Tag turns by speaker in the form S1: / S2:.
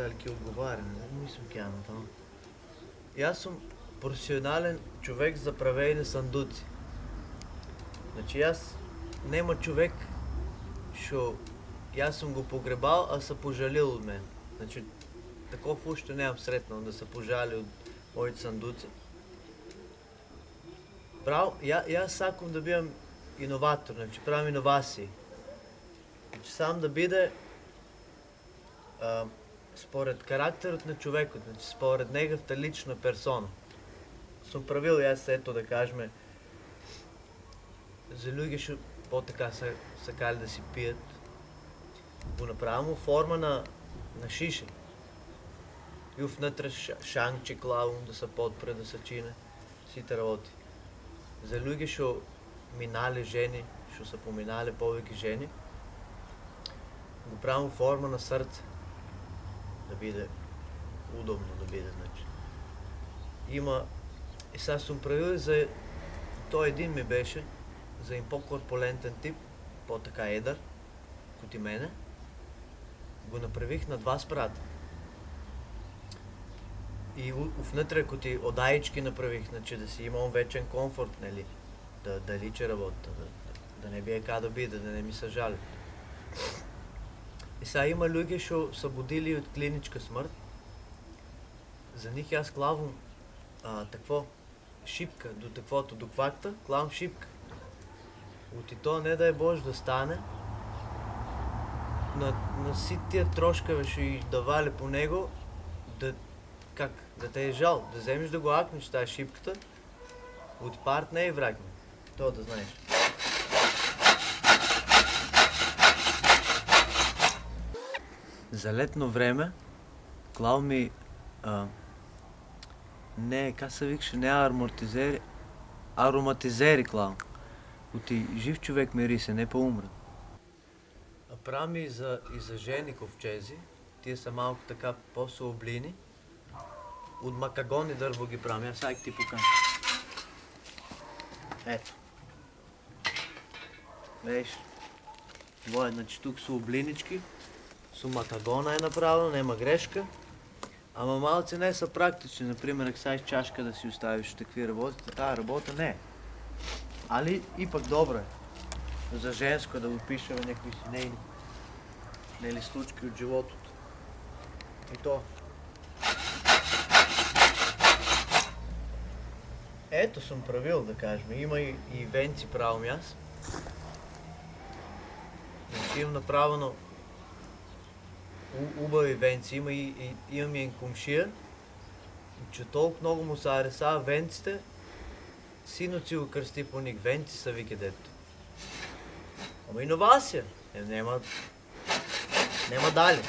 S1: дали ки отговаря, не мислам ки на това. И аз съм професионален човек за правење на сандуци. Значи аз нема човек шо јас сум го погребал, а се пожалил од мен. Значи таков уште немам сретнал да се пожали од моите сандуци. Право, јас сакам да бидам иноватор, значи правам иновации. Значи сам да биде според карактерот на човекот, значи според неговата лична персона. Сум правил јас ето да кажеме за луѓе што потека сакале да си пијат. Го направам форма на шише. И внатре шанче клавам да се подпре, да се чине, сите работи. За луѓе што минале жени, што се поминале повеќе жени, го правам форма на срце. Да биде удобно да биде, значи. Има, и сега сум правил за, тој един ми беше, за един по-корпулентен тип, по-така едър, кути мене, го направих на 2 спрата. И внатре кути одаички направих, значи да си имам вечен комфорт, нели, да личе работа, да не бие када биде, да не ми се жали. И сега има луѓе што са будили од клиничка смрт. За них јас клавам такво шипка до таквото, до квакта, клавам шипка. Оти тоа не дај Боже да стане, на сите тия трошкаве што и давале по него, да те е жал, да земеш да го акнеш тая шипката, от парт не е врагне. Тоа да знаеш. За летно време клал ми не, ка се викаше, не ароматизери клал. Оти жив човек мирисе, не поумра. Правим и за жени ковчези, тие са малко така по-суоблини. От макагони дърво ги правим, аз сега ти покажа. Ето. Виж, това е, значи тук са облинички, с макагона е направено, нема грешка. Ама малци не са практични, например, ако сега чашка да си оставиш такви работи, тая работа не е. Али и пък добро е. За женско да опишем някакви си нейни случки от животото. И то. Ето съм правил, да кажем. Има и венци правим аз. Значи имам направено убави венци. Имам и един комшия, че толкова много му се аресава венците, синот си го кръсти по них. Венци са вики дето. Ама иновация. Нема дали.